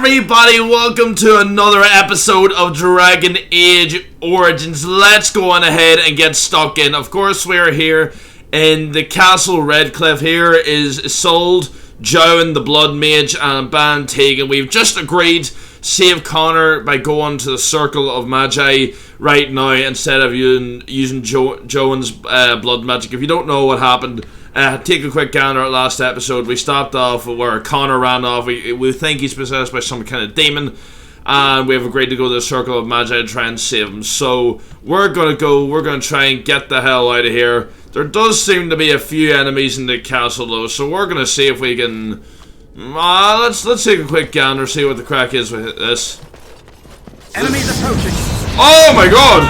everybody, welcome to another episode of Dragon Age Origins. Let's go on ahead and get stuck in. Of course, we're here in the Castle Redcliffe. Here is Isolde, Joan, the Blood Mage, and Ban Tegan. We've just agreed to save Connor by going to the Circle of Magi right now instead of using Joan's blood magic. If you don't know what happened, take a quick gander at last episode. We stopped off where Connor ran off. We think he's possessed by some kind of demon, and we have agreed to go to the Circle of Magi to try and save him. So we're gonna try and get the hell out of here. There does seem to be a few enemies in the castle though, so we're gonna see if we can. Let's take a quick gander, see what the crack is with this. Enemies approaching. Oh my god!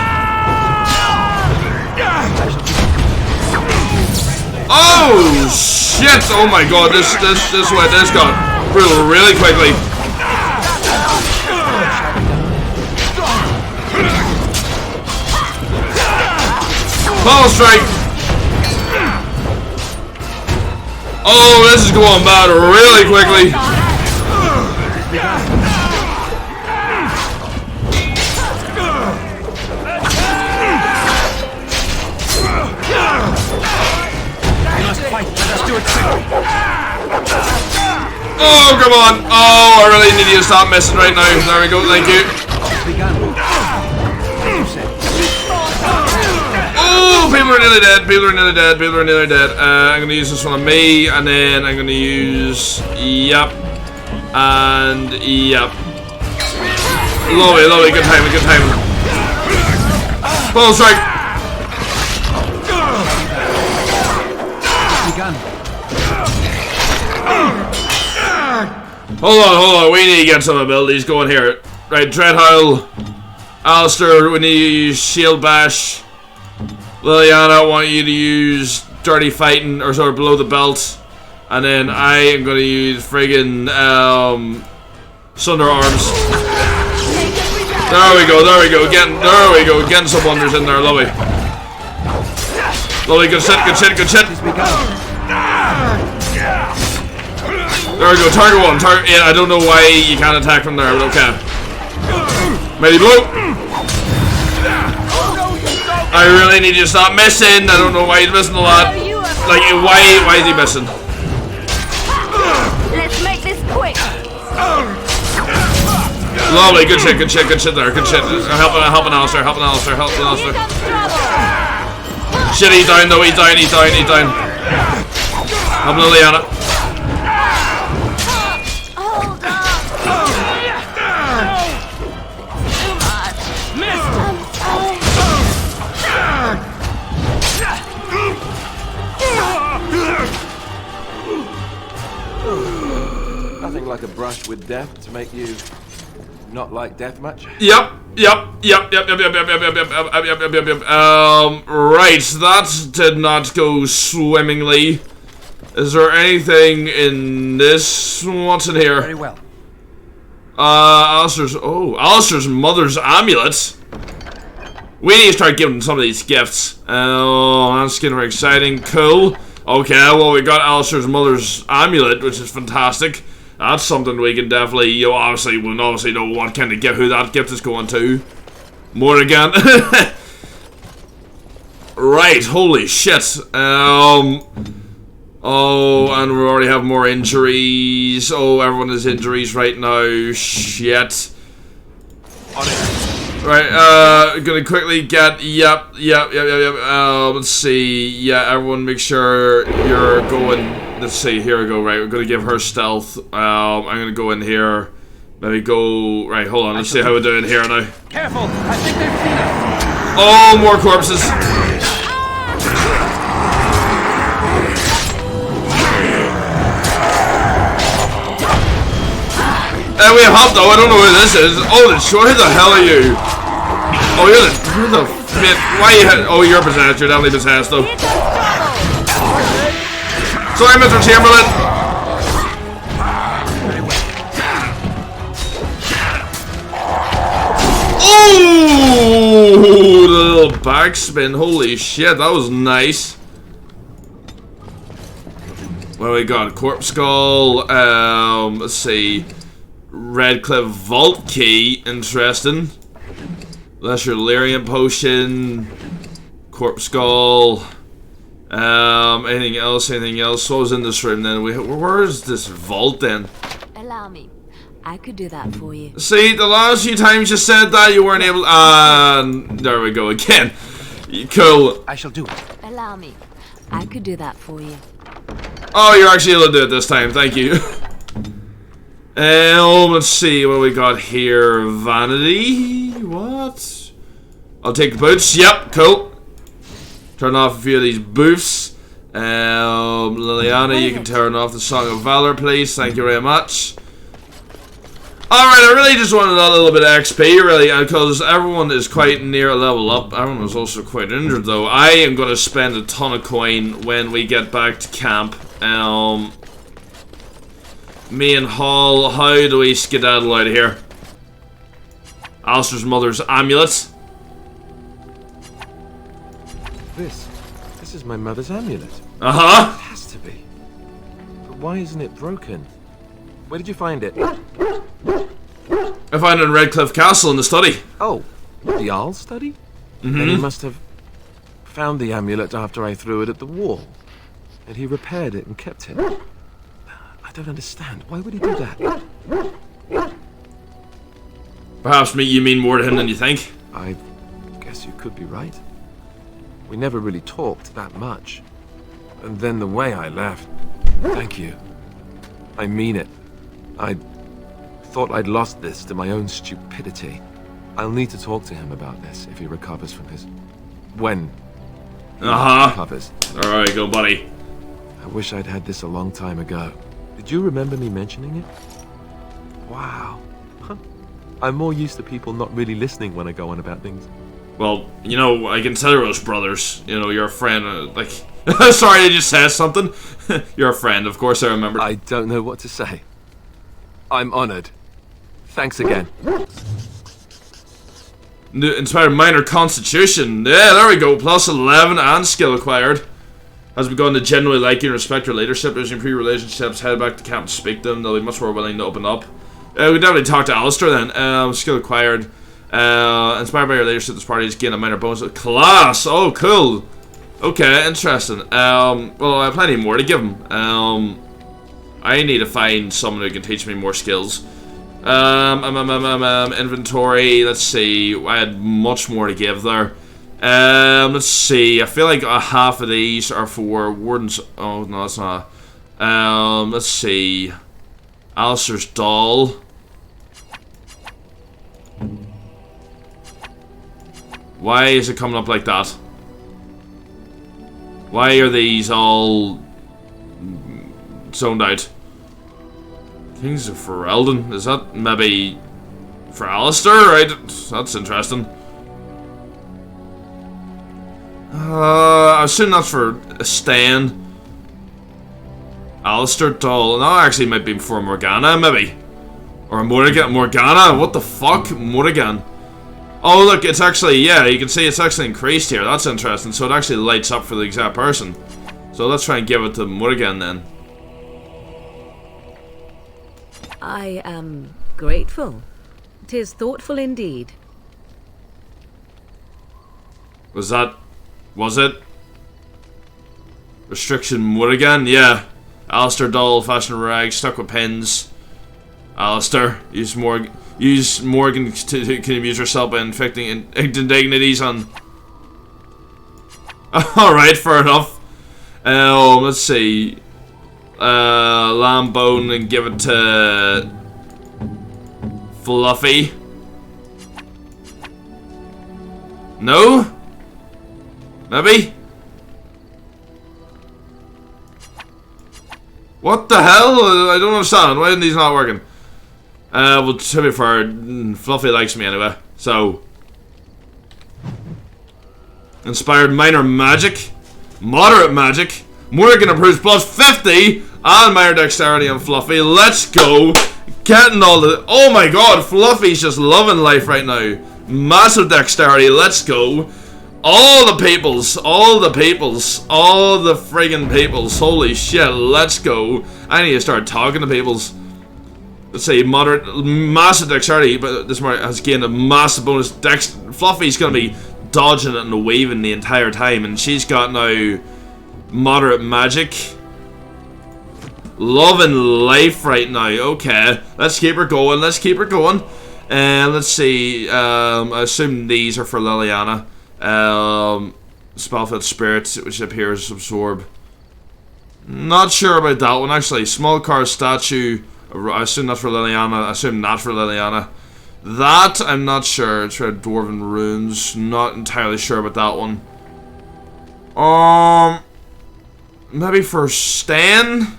Oh shit! Oh my god! This got really quickly. Ball strike! Oh, this is going bad really quickly. Oh, come on. Oh, I really need you to stop missing right now. There we go, thank you. Oh, people are nearly dead. I'm going to use this one on me, and then I'm going to use... Yep. And... Yep. Lovely, good timing. Ball strike! Hold on, we need to get some abilities going here. Right, Dreadhowl, Alistair, we need to use Shield Bash. Liliana, I want you to use Dirty Fighting, or sort of Below the Belt. And then I am going to use friggin' Sunder Arms. There we go, getting some wonders in there, lovely. Lovely, good shit. There we go, target one, yeah, I don't know why you can't attack from there, but okay. Mighty Blow! I really need you to stop missing, I don't know why he's missing a lot. Like, why is he missing? Let's make this quick! Lovely, good shit there, good shit. Helping Alistair. Shit, he's down though, he's down. Help Liliana. Nothing like a brush with death to make you not like death much. Yep. Right, that did not go swimmingly. Is there anything in this? What's in here? Very well. Alistair's mother's amulet. We need to start giving some of these gifts. Oh, that's getting very exciting. Cool. Okay, well, we got Alistair's mother's amulet, which is fantastic. That's something we can definitely, we'll obviously know what kind of gift, who that gift is going to. Morrigan. Right, holy shit. Oh, and we already have more injuries. Oh, everyone has injuries right now. Shit. Right, gonna quickly get, yep. Let's see, yeah, everyone make sure you're going, let's see, here we go, right, we're gonna give her stealth. I'm gonna go in here, maybe go, right, hold on, let's see how we're doing here now. Careful, I think they've seen us. Oh, more corpses. And we have help though, I don't know who this is. Oh, who the hell are you? Oh, you're the fit. Why you you're possessed, you're definitely possessed though. Sorry, Mr. Chamberlain. Oh, the little backspin, holy shit, that was nice. What do we got? Corpse Skull, let's see. Redcliffe Vault Key. Interesting. Lesser Lyrium Potion. Corpse Skull. Anything else? Anything else? What was in this room then? Where is this vault then? Allow me. I could do that for you. See, the last few times you said that, you weren't able. There we go again. Cool. I shall do it. Allow me. I could do that for you. Oh, you're actually able to do it this time. Thank you. Let's see what we got here. Vanity. What? I'll take the boots. Yep. Cool. Turn off a few of these booths. Liliana, you can turn off the Song of Valor, please. Thank you very much. Alright, I really just wanted a little bit of XP, really, because everyone is quite near a level up. Everyone is also quite injured, though. I am going to spend a ton of coin when we get back to camp. Me and Hall, how do we skedaddle out of here? Alistair's mother's amulet. This is my mother's amulet. Uh-huh. It has to be. But why isn't it broken? Where did you find it? I found it in Redcliffe Castle in the study. Oh, the Jarl's study? Then he must have found the amulet after I threw it at the wall. And he repaired it and kept it. I don't understand. Why would he do that? Perhaps you mean more to him than you think. I guess you could be right. We never really talked that much. And then the way I left. Thank you. I mean it. I thought I'd lost this to my own stupidity. I'll need to talk to him about this if he recovers from his... When he recovers. Alright, go buddy. I wish I'd had this a long time ago. Did you remember me mentioning it? Wow. Huh. I'm more used to people not really listening when I go on about things. Well, you know, I consider us brothers. You know, you're a friend, like... Sorry, I just said something. You're a friend, of course I remember. I don't know what to say. I'm honored. Thanks again. Inspired minor constitution. Yeah, there we go. Plus 11 and skill acquired. Has begun to genuinely like you and respect your leadership. There's improved relationships. Head back to camp and speak to them. They'll be much more willing to open up. We definitely talk to Alistair then. Skill acquired. Inspired by your leadership, this party has gained a minor bonus. Class! Oh, cool. Okay, interesting. Well, I have plenty more to give him. I need to find someone who can teach me more skills. Inventory, let's see. I had much more to give there. Let's see. I feel like half of these are for Warden's... Oh, no, that's not. Let's see. Alistair's doll. Why is it coming up like that? Why are these all zoned out? Kings of Ferelden. Is that maybe for Alistair? Right? That's interesting. I assume that's for a stand. Alistair doll. No, actually it might be for Morgana, maybe. Or Morgana? What the fuck? Morrigan. Oh look, it's actually, yeah, you can see it's actually increased here. That's interesting. So it actually lights up for the exact person. So let's try and give it to Morrigan then. I am grateful. 'Tis thoughtful indeed. Was it? Restriction Morrigan? Yeah. Alistair doll, fashion rag, stuck with pins. Alistair, use Morgan to abuse herself by inflicting indignities on... Alright, fair enough. Let's see. Lamb bone and give it to... Fluffy. No? Maybe? What the hell? I don't understand. Why are these not working? Well, to be fair, Fluffy likes me anyway, so... Inspired minor magic. Moderate magic. Morgan improves plus 50 and minor dexterity on Fluffy. Let's go. Getting all the... Oh my god, Fluffy's just loving life right now. Massive dexterity. Let's go. All the peoples. All the peoples. All the friggin' peoples. Holy shit, let's go. I need to start talking to peoples. let's say massive dexterity, but this one has gained a massive bonus. Fluffy's gonna be dodging it and waving the entire time, and she's got now moderate magic. Loving life right now. Okay, let's keep her going. Let's keep her going. And let's see. I assume these are for Liliana. Spellfilled Spirit, which appears absorb. Not sure about that one actually. Small card statue. I assume that's for Liliana. I assume not for Liliana. That I'm not sure. It's for Dwarven Runes. Not entirely sure about that one. Maybe for Stan.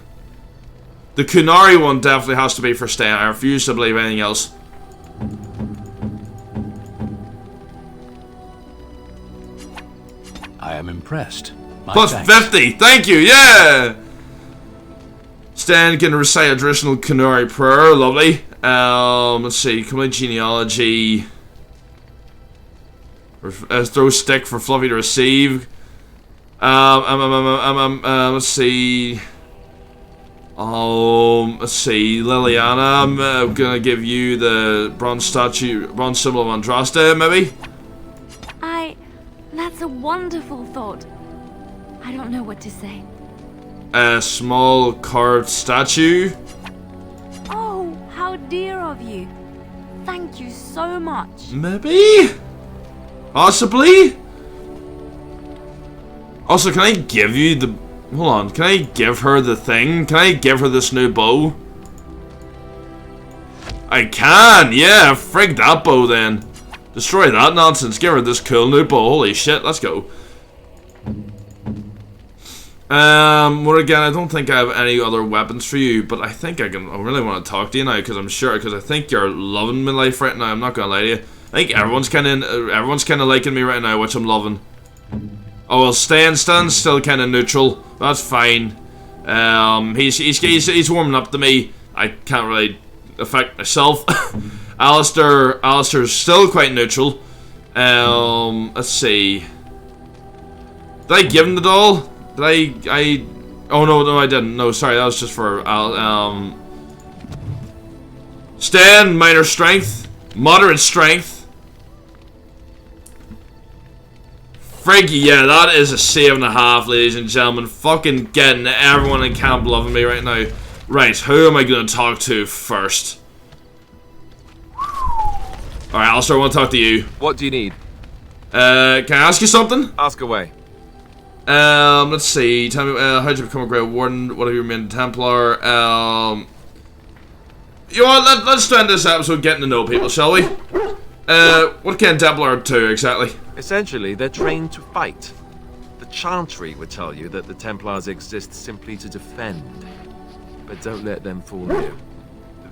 The Kunari one definitely has to be for Stan. I refuse to believe anything else. I am impressed. My Plus thanks. 50, thank you, yeah! Stan can recite a traditional Kunari prayer, lovely. Let's see, complete genealogy. Throw stick for Fluffy to receive. Let's see. Let's see, Liliana, I'm gonna give you the bronze statue, bronze symbol of Andraste, maybe? That's a wonderful thought. I don't know what to say. A small carved statue. Oh, how dear of you. Thank you so much. Maybe? Possibly? Also, can I give you the... Hold on, can I give her the thing? Can I give her this new bow? I can, yeah, frig that bow then. Destroy that nonsense, give her this cool new bow, holy shit, let's go. Well again, I don't think I have any other weapons for you, but I think I really want to talk to you now, because I think you're loving my life right now, I'm not gonna lie to you. I think everyone's kinda liking me right now, which I'm loving. Oh well, Stan's still kinda neutral, that's fine. He's warming up to me, I can't really affect myself. Alistair's still quite neutral. Let's see. Did I give him the doll? Did I... Oh no, I didn't. No, sorry, that was just for Stan, minor strength. Moderate strength. Frig, yeah, that is a 7.5, ladies and gentlemen. Fucking getting everyone in camp loving me right now. Right, who am I gonna talk to first? Alright, Alistair, I want to talk to you. What do you need? Can I ask you something? Ask away. Let's see. Tell me, how did you become a Grey Warden? What have you remained a Templar? You know what, let's end this episode getting to know people, shall we? What can Templar do, exactly? Essentially, they're trained to fight. The Chantry would tell you that the Templars exist simply to defend. But don't let them fool you.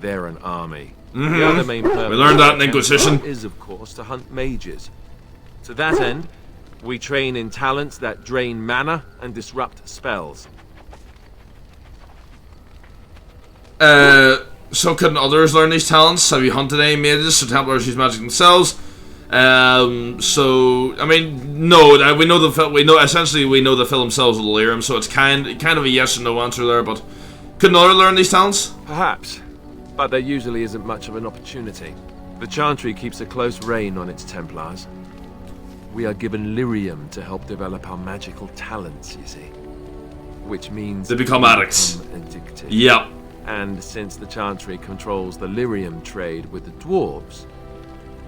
They're an army. The other main purpose we learned that in Inquisition. Is, of course, to hunt mages. To that end, we train in talents that drain mana and disrupt spells. So couldn't others learn these talents? Have you hunted any mages so Templars use magic themselves? So I mean, no. We know essentially we know the fill themselves with delirium, so it's kind of a yes or no answer there. But couldn't others learn these talents? Perhaps, but there usually isn't much of an opportunity. The Chantry keeps a close rein on its Templars. We are given lyrium to help develop our magical talents, you see. Which means they become addicts. Addicted. Yep. And since the Chantry controls the lyrium trade with the dwarves,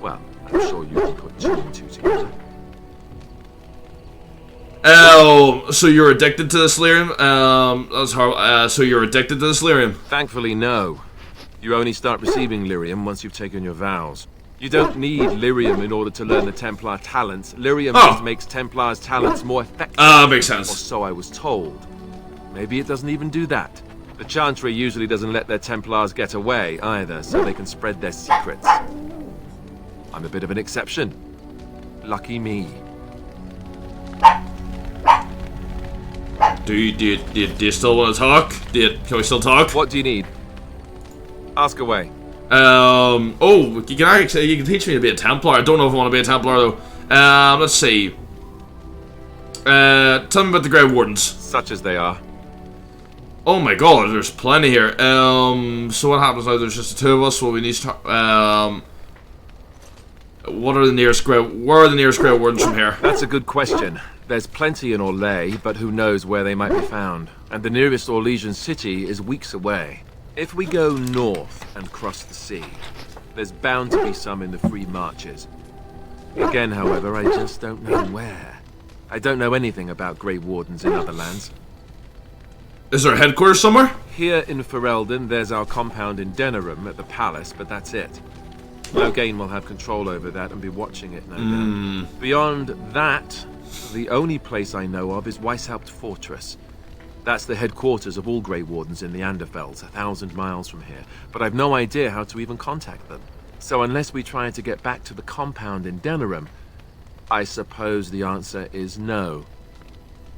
well, I'm sure you can put 2 and 2 together. Oh, so you're addicted to this lyrium? That's horrible. So you're addicted to this lyrium? Thankfully, no. You only start receiving lyrium once you've taken your vows. You don't need lyrium in order to learn the Templar talents. Lyrium just makes Templars' talents more effective. Makes sense. Or so I was told. Maybe it doesn't even do that. The Chantry usually doesn't let their Templars get away either, so they can spread their secrets. I'm a bit of an exception. Lucky me. Do you still want to talk? Can we still talk? What do you need? Ask away. Oh, you can teach me to be a Templar. I don't know if I want to be a Templar though. Let's see. Tell me about the Grey Wardens. Such as they are. Oh my god, there's plenty here. So what happens now? There's just the two of us. Well, we need to what are the nearest Grey... Where are the nearest Grey Wardens from here? That's a good question. There's plenty in Orlais, but who knows where they might be found. And the nearest Orlesian city is weeks away. If we go north and cross the sea, there's bound to be some in the Free Marches. Again, however, I just don't know where. I don't know anything about Grey Wardens in other lands. Is there a headquarters somewhere? Here in Ferelden, there's our compound in Denerim at the palace, but that's it. Loghain will have control over that and be watching it, no doubt. Beyond that, the only place I know of is Weishaupt Fortress. That's the headquarters of all Grey Wardens in the Anderfelds, 1,000 miles from here. But I've no idea how to even contact them. So unless we try to get back to the compound in Denerim, I suppose the answer is no.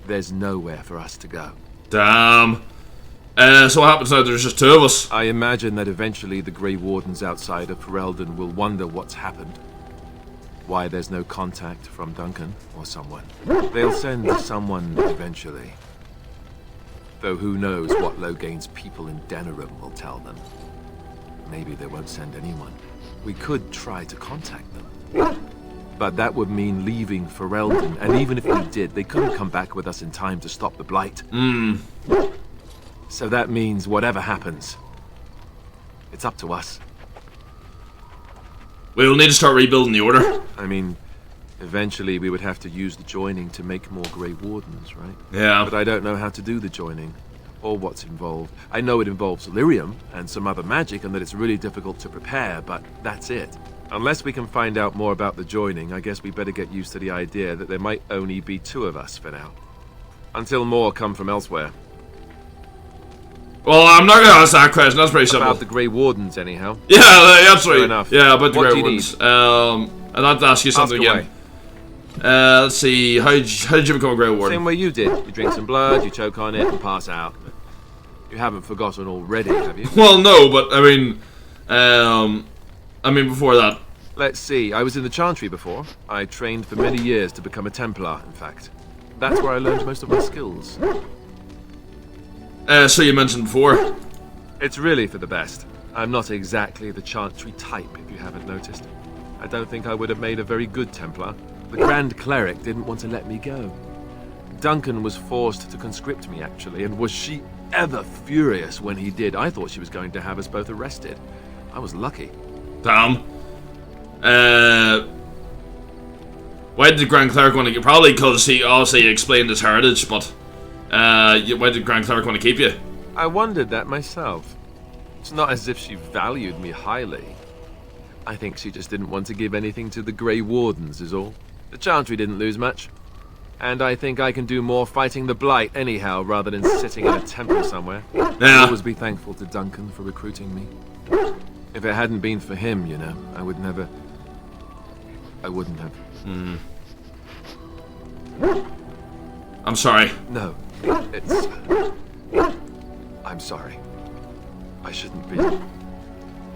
There's nowhere for us to go. Damn. So what happens now? There's just two of us. I imagine that eventually the Grey Wardens outside of Ferelden will wonder what's happened. Why there's no contact from Duncan or someone. They'll send someone eventually. Though who knows what Loghain's people in Denerim will tell them. Maybe they won't send anyone. We could try to contact them. But that would mean leaving Ferelden, and even if we did, they couldn't come back with us in time to stop the Blight. So that means whatever happens, it's up to us. We'll need to start rebuilding the Order. I mean, eventually we would have to use the joining to make more Grey Wardens, right? Yeah. But I don't know how to do the joining, or what's involved. I know it involves lyrium and some other magic, and that it's really difficult to prepare, but that's it. Unless we can find out more about the joining, I guess we better get used to the idea that there might only be two of us for now. Until more come from elsewhere. Well, I'm not going to ask that question. That's pretty simple. About the Grey Wardens, anyhow. Yeah, absolutely. Fair enough. Yeah, about the What Grey do you Wardens. I'd like to ask you something Ask again. Let's see. How did you become a Grey Warden? Same way you did. You drink some blood, you choke on it, and pass out. You haven't forgotten already, have you? Well, no, but I mean before that. Let's see. I was in the Chantry before. I trained for many years to become a Templar, in fact. That's where I learned most of my skills. So you mentioned before. It's really for the best. I'm not exactly the Chantry type, if you haven't noticed. I don't think I would have made a very good Templar. The Grand Cleric didn't want to let me go. Duncan was forced to conscript me, actually, and was she ever furious when he did. I thought she was going to have us both arrested. I was lucky. Damn. Why did the Grand Cleric want to get... Probably because he obviously explained his heritage, but... why did the Grand Cleric want to keep you? I wondered that myself. It's not as if she valued me highly. I think she just didn't want to give anything to the Grey Wardens, is all. The Chantry didn't lose much. And I think I can do more fighting the Blight anyhow, rather than sitting in a temple somewhere. Yeah. I'll always be thankful to Duncan for recruiting me. If it hadn't been for him, you know, I wouldn't have. I'm sorry. No, it's... I'm sorry. I shouldn't be.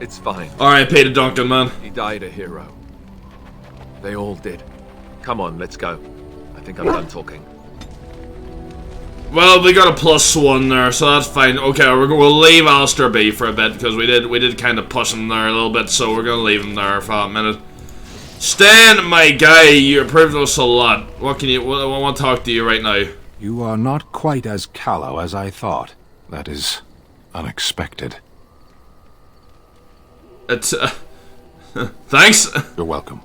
It's fine. R.I.P. to Duncan, man. He died a hero. They all did. Come on, let's go. I think I'm done talking. Well, we got a +1 there, so that's fine. Okay, we'll leave Alistair be for a bit, because we did kind of push him there a little bit, so we're going to leave him there for a minute. Stan, my guy, you improved us a lot. I want to talk to you right now. You are not quite as callow as I thought. That is unexpected. It's, thanks. You're welcome.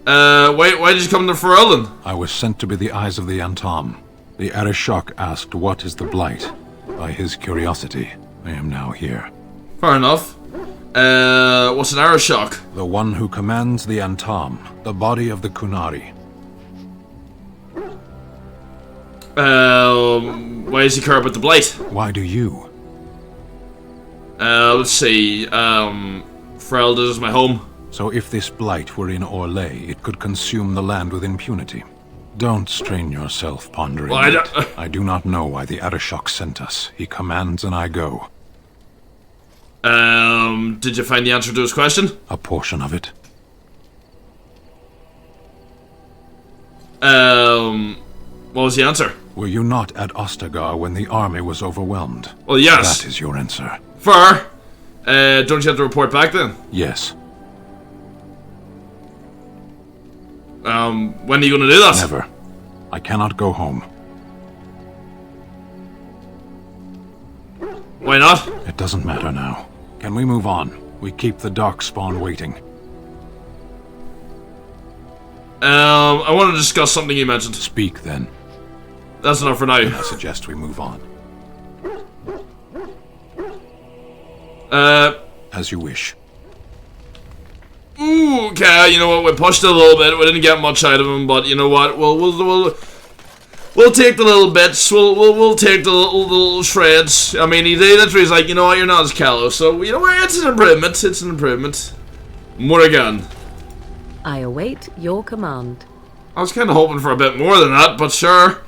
Why did you come to Ferelden? I was sent to be the eyes of the Antom. The Arishok asked what is the Blight. By his curiosity, I am now here. Fair enough. What's an Arishok? The one who commands the Antom, the body of the Kunari. Why does he care about the Blight? Why do you? Let's see, Ferelden is my home. So if this Blight were in Orlais, it could consume the land with impunity. Don't strain yourself pondering it. I do not know why the Arishok sent us. He commands and I go. Did you find the answer to his question? A portion of it. What was the answer? Were you not at Ostagar when the army was overwhelmed? Well, yes. That is your answer. Fair. Don't you have to report back then? Yes. When are you gonna do that? Never. I cannot go home. Why not? It doesn't matter now. Can we move on? We keep the darkspawn waiting. I want to discuss something you mentioned. Speak then. That's enough for now. I suggest we move on. As you wish. Ooh, okay, you know what? We pushed it a little bit. We didn't get much out of him, but you know what? We'll take the little bits. We'll take the little shreds. I mean, he literally is like, you know what? You're not as callow, so you know what? It's an improvement. It's an improvement. More again. I await your command. I was kind of hoping for a bit more than that, but sure.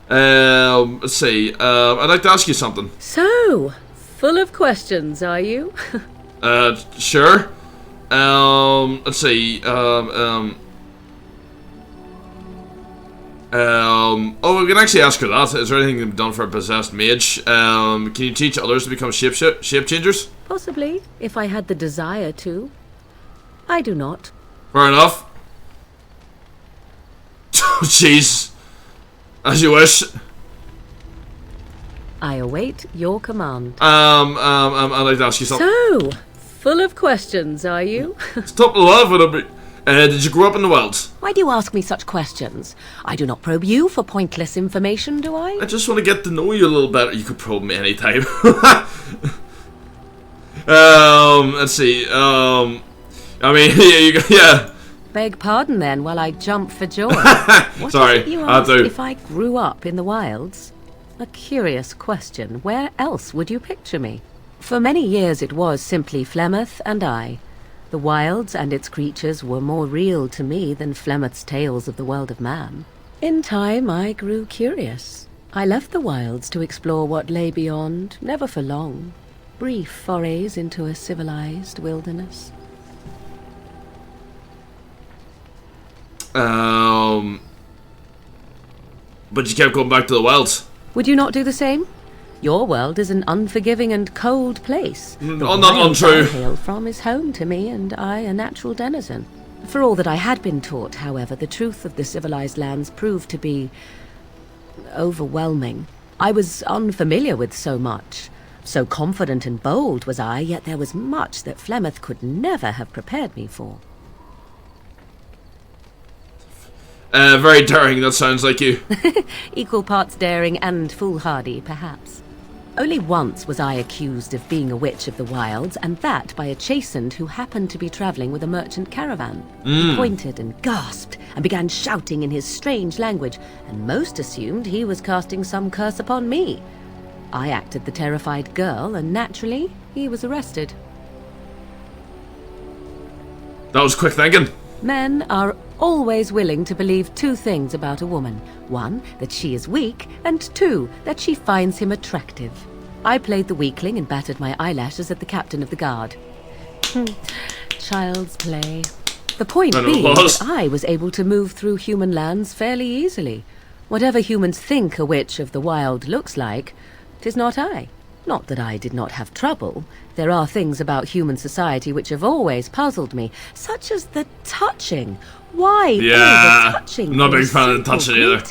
Let's see. I'd like to ask you something. So, full of questions, are you? Sure. Let's see. Oh, we can actually ask her that. Is there anything done for a possessed mage? Can you teach others to become shape changers? Possibly, if I had the desire to. I do not. Fair enough. Jeez. As you wish. I await your command. I'd like to ask you something. So, full of questions, are you? Stop laughing at me. Did you grow up in the wilds? Why do you ask me such questions? I do not probe you for pointless information, do I? I just want to get to know you a little better. You could probe me anytime. Let's see. I mean, yeah. Beg pardon then, while I jump for joy. What Sorry, is it you I asked do. if I grew up in the wilds? A curious question. Where else would you picture me? For many years it was simply Flemeth and I. The wilds and its creatures were more real to me than Flemeth's tales of the world of man. In time I grew curious. I left the wilds to explore what lay beyond, never for long. Brief forays into a civilized wilderness. But you kept going back to the wilds. Would you not do the same? Your world is an unforgiving and cold place. The Not wilds untrue. I hail from is home to me, and I a natural denizen. For all that I had been taught, however, the truth of the civilized lands proved to be overwhelming. I was unfamiliar with so much. So confident and bold was I, yet there was much that Flemeth could never have prepared me for. Very daring, that sounds like you. Equal parts daring and foolhardy, perhaps. Only once was I accused of being a witch of the wilds, and that by a chastened who happened to be travelling with a merchant caravan. He pointed and gasped, and began shouting in his strange language, and most assumed he was casting some curse upon me. I acted the terrified girl, and naturally, he was arrested. That was quick thinking. Men are always willing to believe two things about a woman. One, that she is weak, and two, that she finds him attractive. I played the weakling and battered my eyelashes at the captain of the guard. Child's play. The point being that I was able to move through human lands fairly easily. Whatever humans think a witch of the wild looks like, 'tis not I. Not that I did not have trouble. There are things about human society which have always puzzled me, such as the touching. Why all the touching? I'm not a big fan of the touching either.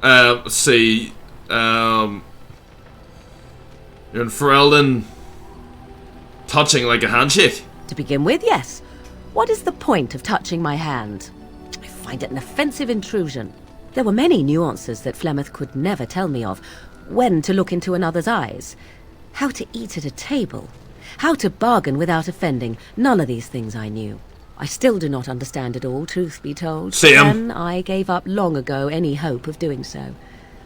Let's see. You're in ferelden touching like a handshake. To begin with, yes. What is the point of touching my hand? I find it an offensive intrusion. There were many nuances that Flemeth could never tell me of. When to look into another's eyes. How to eat at a table. How to bargain without offending. None of these things I knew. I still do not understand it all, truth be told. Same. Then I gave up long ago any hope of doing so.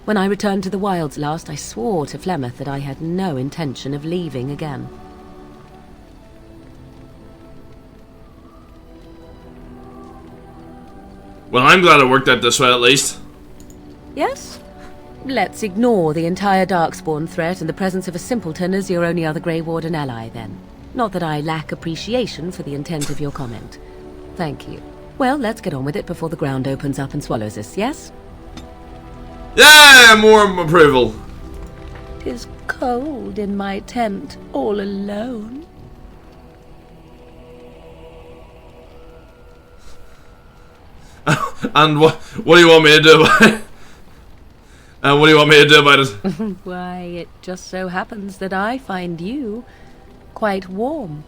When I returned to the wilds last, I swore to Flemeth that I had no intention of leaving again. Well, I'm glad it worked out this way at least. Yes? Let's ignore the entire darkspawn threat and the presence of a simpleton as your only other Grey Warden ally, then. Not that I lack appreciation for the intent of your comment. Thank you. Well, let's get on with it before the ground opens up and swallows us, yes? Yeah, more approval. 'Tis cold in my tent, all alone. And what do you want me to do about it? And what do you want me to do about it? Why, it just so happens that I find you quite warm.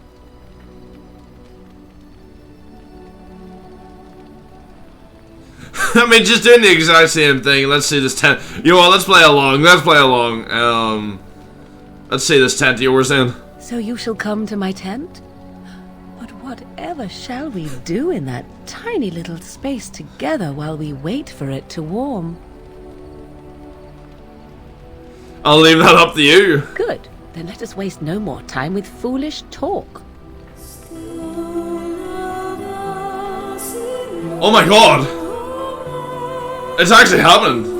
I mean, just doing the exact same thing. Let's see this tent. You know what? Let's play along. Let's play along. Let's see this tent of yours then. So you shall come to my tent? But whatever shall we do in that tiny little space together while we wait for it to warm? I'll leave that up to you. Good. Then let us waste no more time with foolish talk. Oh my god! It's actually happening.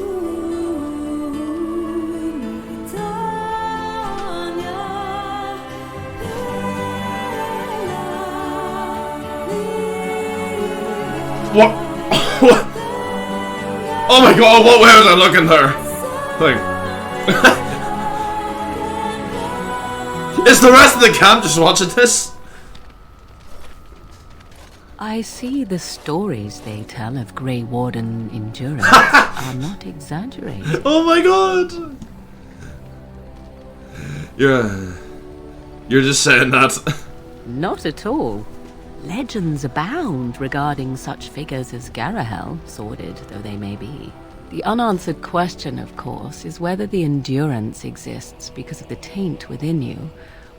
What? What? Oh my god, what way was I looking there? Is the rest of the camp just watching this? I see the stories they tell of Grey Warden endurance are not exaggerated. Oh my god! You're just saying that. Not at all. Legends abound regarding such figures as Garahel, sordid though they may be. The unanswered question, of course, is whether the endurance exists because of the taint within you,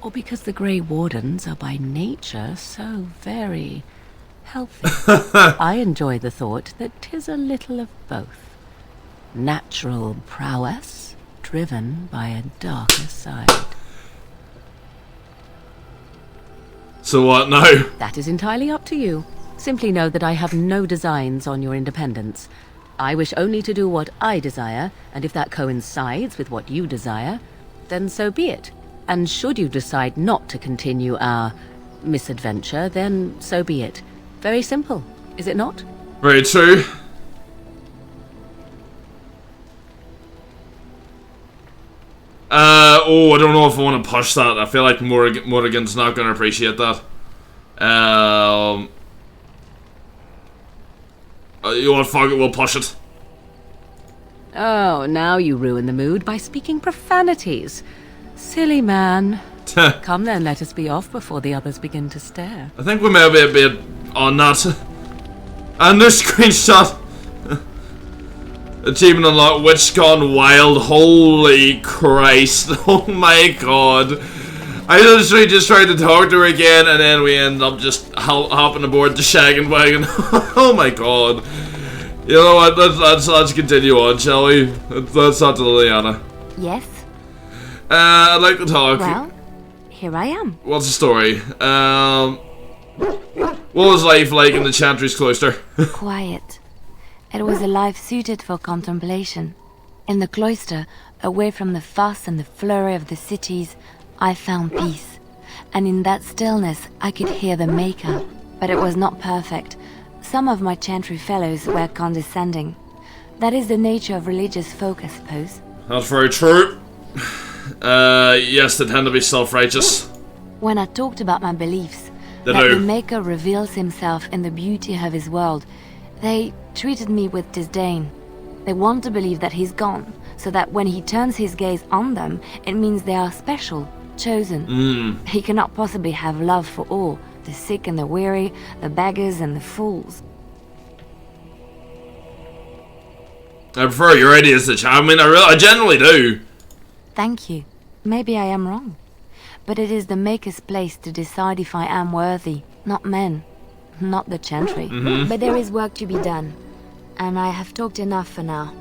or because the Grey Wardens are by nature so very healthy. I enjoy the thought that 'tis a little of both. Natural prowess, driven by a darker side. So what now? That is entirely up to you. Simply know that I have no designs on your independence. I wish only to do what I desire, and if that coincides with what you desire, then so be it. And should you decide not to continue our misadventure, then so be it. Very simple, is it not? Very true. I don't know if I want to push that. I feel like Morrigan's not going to appreciate that. You know what, fuck it, we'll push it. Oh, now you ruin the mood by speaking profanities. Silly man. Come then, let us be off before the others begin to stare. I think we may be a bit on that. And this screenshot. Achievement unlocked, Witch Gone Wild. Holy Christ. Oh my god. I literally just tried to talk to her again, and then we end up just hopping aboard the shaggin' wagon. Oh my god. You know what, let's continue on, shall we? Let's talk to Liliana. Yes? I'd like to talk. Well, here I am. What's the story? What was life like in the Chantry's cloister? Quiet. It was a life suited for contemplation. In the cloister, away from the fuss and the flurry of the cities, I found peace. And in that stillness, I could hear the Maker. But it was not perfect. Some of my Chantry fellows were condescending. That is the nature of religious folk, I suppose. That's very true. Yes, they tend to be self-righteous. When I talked about my beliefs, They that do. the Maker reveals himself in the beauty of his world, they treated me with disdain. They want to believe that he's gone, so that when he turns his gaze on them, it means they are special, chosen. He cannot possibly have love for all, the sick and the weary, the beggars and the fools. I prefer your ideas to I mean, I generally do. Thank you. Maybe I am wrong. But it is the Maker's place to decide if I am worthy, not men, not the Chantry. But there is work to be done, and I have talked enough for now.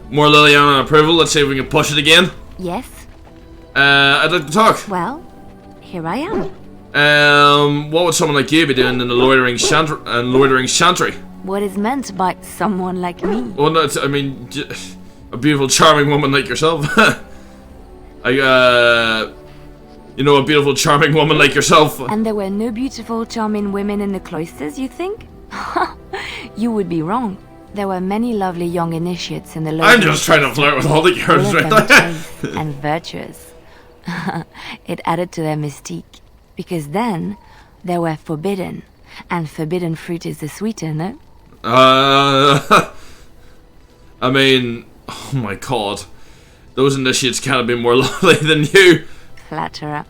More Liliana approval, let's see if we can push it again. Yes? I'd like to talk. Well, here I am. What would someone like you be doing in the loitering chantry? What is meant by someone like me? Well, no, I mean, a beautiful, charming woman like yourself. You know, a beautiful, charming woman like yourself. And there were no beautiful, charming women in the cloisters, you think? You would be wrong. There were many lovely young initiates in the local. I'm just trying to flirt with all the girls all of right them now. chaste and virtuous. It added to their mystique. Because then, they were forbidden. And forbidden fruit is the sweeter, no? I mean, oh my god. Those initiates can't have been more lovely than you. Flatterer.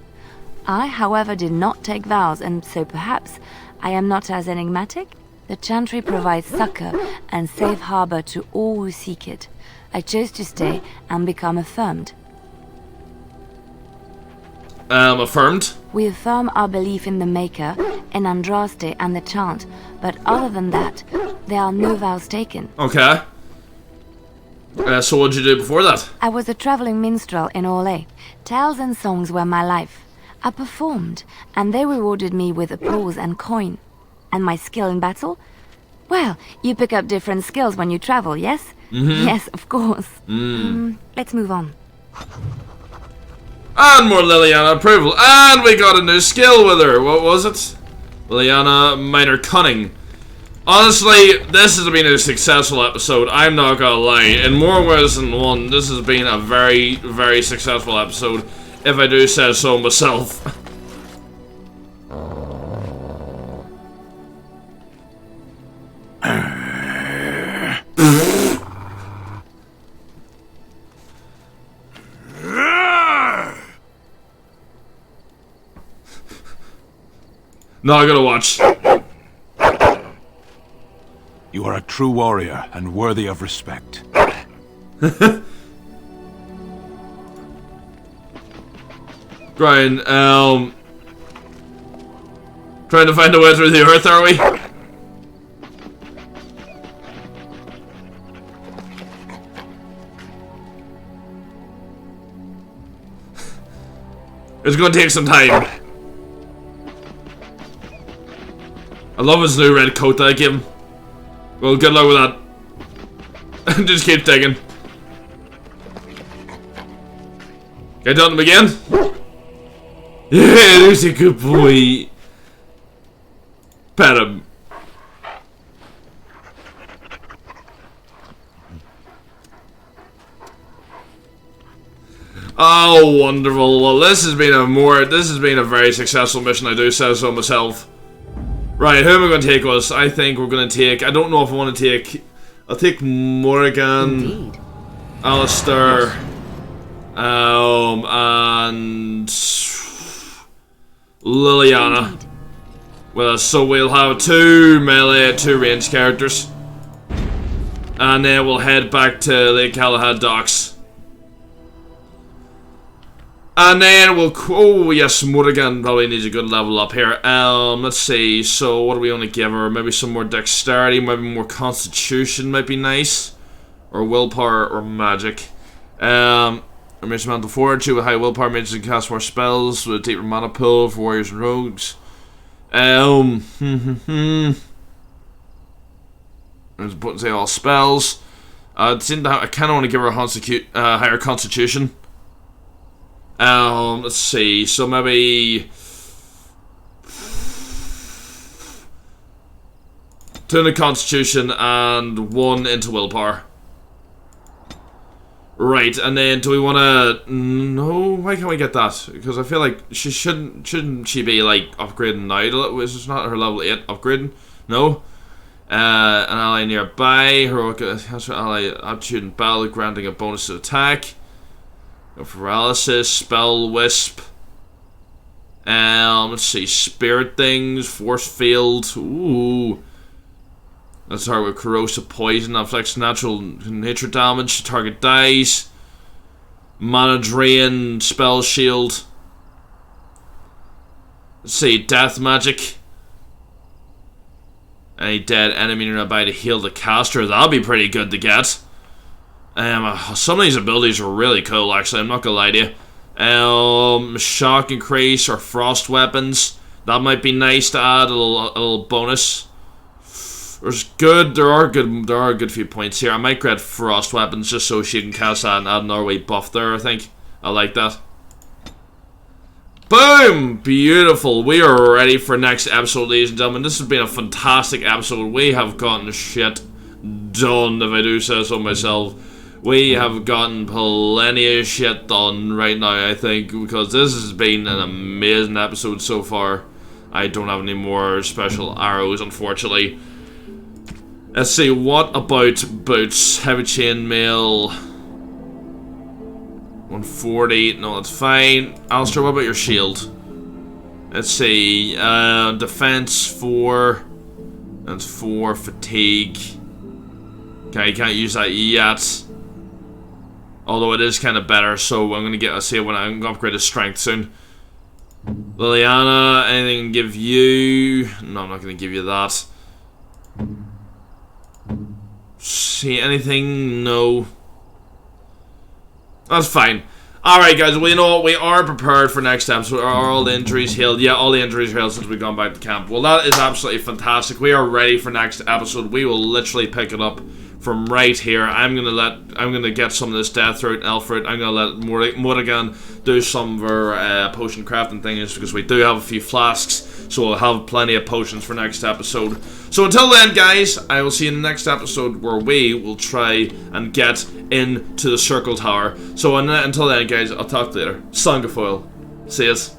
I, however, did not take vows, and so perhaps I am not as enigmatic? The chantry provides succor and safe harbor to all who seek it. I chose to stay and become affirmed. Affirmed? We affirm our belief in the Maker, in Andraste and the chant, but other than that, there are no vows taken. Okay. So what did you do before that? I was a traveling minstrel in Orlais. Tales and songs were my life. I performed, and they rewarded me with applause and coin. And my skill in battle? Well, you pick up different skills when you travel, yes? Yes, of course. Let's move on. And more Liliana approval. And we got a new skill with her. What was it? Liliana Minor Cunning. Honestly, this has been a successful episode. I'm not gonna lie. In more ways than one, this has been a very, very successful episode. If I do say so myself. Not gonna watch. You are a true warrior and worthy of respect. Brian, trying to find a way through the earth, are we? It's gonna take some time. I love his new red coat that I gave him. Well, good luck with that. Just keep digging. Can I done him again? Yeah, there's a good boy. Pet him. Oh, wonderful. Well, this has been a very successful mission, I do say so myself. Right, who am I going to take with us? I think we're going to take... I don't know if I want to take... I'll take Morrigan, Indeed. Alistair, and Liliana. Well, so we'll have 2 melee, 2 ranged characters. And then we'll head back to Lake Galahad docks. And then we'll... Oh, yes, Morrigan probably needs a good level up here. Let's see. So, what do we want to give her? Maybe some more dexterity, maybe more constitution might be nice. Or willpower or magic. Emergency mental fortitude with high willpower mages can cast more spells with a deeper mana pool for warriors and rogues. There's a button say all spells. I kind of want to give her a higher constitution. Let's see, so maybe 2 into constitution and 1 into willpower. Right, and then do we want to... No, why can't we get that? Because I feel like she shouldn't she be like upgrading now? Is this not her level 8 upgrading? No. An ally nearby, heroic ally aptitude and battle, granting a bonus to attack. Paralysis, spell wisp. Let's see, spirit things, force field. Ooh, let's start with corrosive poison. Inflicts natural nature damage. Target dies. Mana drain, spell shield. Let's see, death magic. Any dead enemy nearby to heal the caster. That'll be pretty good to get. Some of these abilities are really cool, actually, I'm not gonna lie to you. Shock increase or frost weapons. That might be nice to add a little bonus. There are a good few points here. I might grab frost weapons just so she can cast that and add another way buff there, I think. I like that. Boom! Beautiful. We are ready for next episode, ladies and gentlemen. This has been a fantastic episode. We have gotten shit done, if I do say so myself. We have gotten plenty of shit done right now, I think, because this has been an amazing episode so far. I don't have any more special arrows, unfortunately. Let's see, what about boots? Heavy chainmail. 140, no, that's fine. Alistair, what about your shield? Let's see, defense 4. That's 4, fatigue. Okay, you can't use that yet. Although it is kind of better, so I'm gonna get, I'll see when I'm gonna upgrade his strength soon. Liliana, anything give you? No, I'm not gonna give you that. See anything? No. That's fine. Alright guys, well, you know what, we are prepared for next episode. Are all the injuries healed? Yeah, all the injuries healed since we've gone back to camp. Well, that is absolutely fantastic. We are ready for next episode. We will literally pick it up from right here. I'm gonna get some of this death fruit and elf fruit. I'm gonna let Morrigan do some of her potion crafting things, because we do have a few flasks, so we'll have plenty of potions for next episode. So until then, guys, I will see you in the next episode, where we will try and get into the circle tower. So until then, guys, I'll talk to you later. Sangafoil. See yous.